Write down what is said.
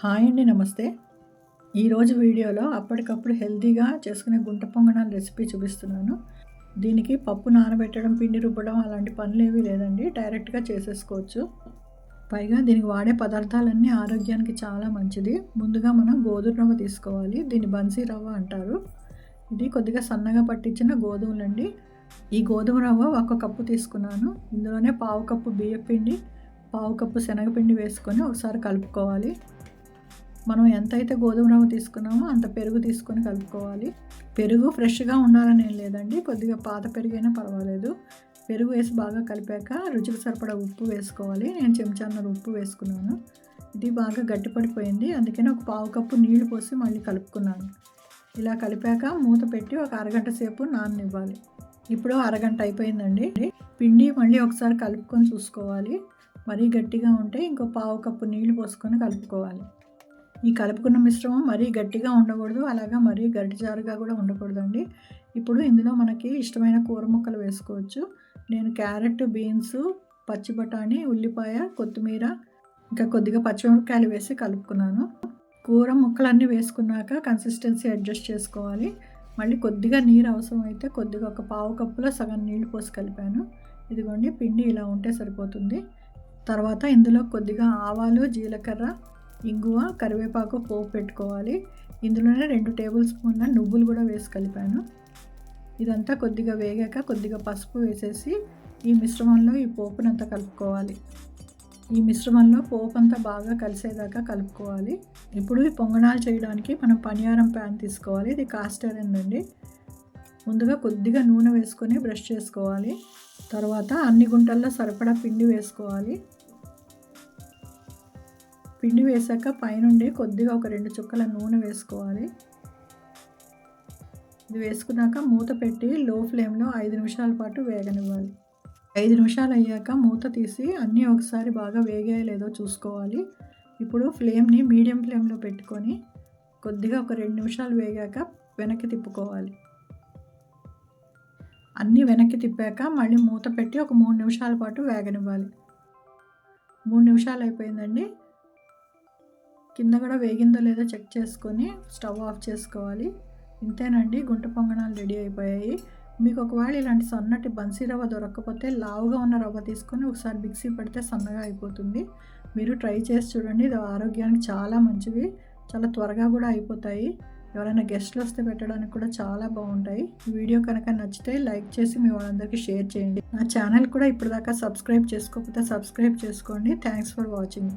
Hi అండి, నమస్తే. ఈరోజు వీడియోలో అప్పటికప్పుడు హెల్తీగా చేసుకునే గుంట పొంగనాల రెసిపీ చూపిస్తున్నాను. దీనికి పప్పు నానబెట్టడం, పిండి రుబ్బడం అలాంటి పనులు ఏమీ లేదండి, డైరెక్ట్గా చేసేసుకోవచ్చు. పైగా దీనికి వాడే పదార్థాలన్నీ ఆరోగ్యానికి చాలా మంచిది. ముందుగా మనం గోధుమ రవ్వ తీసుకోవాలి. దీన్ని బన్సీ రవ్వ అంటారు. ఇది కొద్దిగా సన్నగా పట్టించిన గోధుమలండి. ఈ గోధుమ రవ్వ 1 కప్పు తీసుకున్నాను. ఇందులోనే 1/2 కప్పు బియ్యం పిండి, 1/2 కప్పు శనగపిండి వేసుకొని ఒకసారి కలుపుకోవాలి. మనం ఎంతైతే గోధుమ రవ్వ తీసుకున్నామో అంత పెరుగు తీసుకొని కలుపుకోవాలి. పెరుగు ఫ్రెష్గా ఉండాలని ఏం లేదండి, కొద్దిగా పాత పెరుగైనా పర్వాలేదు. పెరుగు వేసి బాగా కలిపాక రుచికి సరిపడా ఉప్పు వేసుకోవాలి. నేను చెంచాన్నర ఉప్పు వేసుకున్నాను. ఇది బాగా గట్టిపడిపోయింది, అందుకని ఒక 1/2 కప్పు నీళ్లు పోసి మళ్ళీ కలుపుకున్నాను. ఇలా కలిపాక మూత పెట్టి ఒక అరగంట సేపు నాననివ్వాలి. ఇప్పుడు అరగంట అయిపోయిందండి. పిండి మళ్ళీ ఒకసారి కలుపుకొని చూసుకోవాలి. మరీ గట్టిగా ఉంటే ఇంకో 1/2 కప్పు నీళ్లు పోసుకొని కలుపుకోవాలి. ఈ కలుపుకున్న మిశ్రమం మరీ గట్టిగా ఉండకూడదు, అలాగా మరీ గరిటెజారుగా కూడా ఉండకూడదండి. ఇప్పుడు ఇందులో మనకి ఇష్టమైన కూర ముక్కలు వేసుకోవచ్చు. నేను క్యారెట్, బీన్స్, పచ్చి బఠానీ, ఉల్లిపాయ, కొత్తిమీర, ఇంకా కొద్దిగా పచ్చిమిరపకాయలు వేసి కలుపుకున్నాను. కూర ముక్కలన్నీ వేసుకున్నాక కన్సిస్టెన్సీ అడ్జస్ట్ చేసుకోవాలి. మళ్ళీ కొద్దిగా నీరు అవసరం అయితే కొద్దిగా ఒక 1/2 కప్పులో సగం నీళ్లు పోసి కలిపాను. ఇదిగోండి, పిండి ఇలా ఉంటే సరిపోతుంది. తర్వాత ఇందులో కొద్దిగా ఆవాలు, జీలకర్ర, ఇంగువ, కరివేపాకు పోపు పెట్టుకోవాలి. ఇందులోనే 2 టేబుల్ స్పూన్ల నువ్వులు కూడా వేసి కలిపాను. ఇదంతా కొద్దిగా వేగాక కొద్దిగా పసుపు వేసేసి ఈ మిశ్రమంలో ఈ పోపునంతా కలుపుకోవాలి. ఈ మిశ్రమంలో పోపు అంతా బాగా కలిసేదాకా కలుపుకోవాలి. ఇప్పుడు ఈ పొంగనాలు చేయడానికి మనం పనియారం ప్యాన్ తీసుకోవాలి. ఇది కాస్ట్ ఐరన్ అండి. ముందుగా కొద్దిగా నూనె వేసుకొని బ్రష్ చేసుకోవాలి. తర్వాత అన్ని గుంటల్లో సరిపడా పిండి వేసుకోవాలి. పిండి వేసాక పైనుండి కొద్దిగా ఒక 2 చుక్కల నూనె వేసుకోవాలి. ఇది వేసుకున్నాక మూత పెట్టి లో ఫ్లేమ్లో 5 నిమిషాల పాటు వేగనివ్వాలి. 5 నిమిషాలు అయ్యాక మూత తీసి అన్నీ ఒకసారి బాగా వేగాయో లేదో చూసుకోవాలి. ఇప్పుడు ఫ్లేమ్ని మీడియం ఫ్లేమ్లో పెట్టుకొని కొద్దిగా ఒక 2 నిమిషాలు వేగాక వెనక్కి తిప్పుకోవాలి. అన్నీ వెనక్కి తిప్పాక మళ్ళీ మూత పెట్టి ఒక 3 నిమిషాల పాటు వేగనివ్వాలి. 3 నిమిషాలు అయిపోయిందండి. కింద కూడా వేగిందో లేదో చెక్ చేసుకొని స్టవ్ ఆఫ్ చేసుకోవాలి. ఇంతేనండి, గుంట పొంగనాలు రెడీ అయిపోయాయి. మీకు ఒకవేళ ఇలాంటి సన్నటి బన్సీ రవ్వ దొరకకపోతే లావుగా ఉన్న రవ్వ తీసుకొని ఒకసారి మిక్సీ పడితే సన్నగా అయిపోతుంది. మీరు ట్రై చేసి చూడండి. ఇది ఆరోగ్యానికి చాలా మంచివి, చాలా త్వరగా కూడా అయిపోతాయి. ఎవరైనా గెస్ట్లు వస్తే పెట్టడానికి కూడా చాలా బాగుంటాయి. ఈ వీడియో కనుక నచ్చితే లైక్ చేసి మీ వాళ్ళందరికీ షేర్ చేయండి. నా ఛానల్ కూడా ఇప్పటిదాకా సబ్స్క్రైబ్ చేసుకోకపోతే సబ్స్క్రైబ్ చేసుకోండి. Thanks for watching.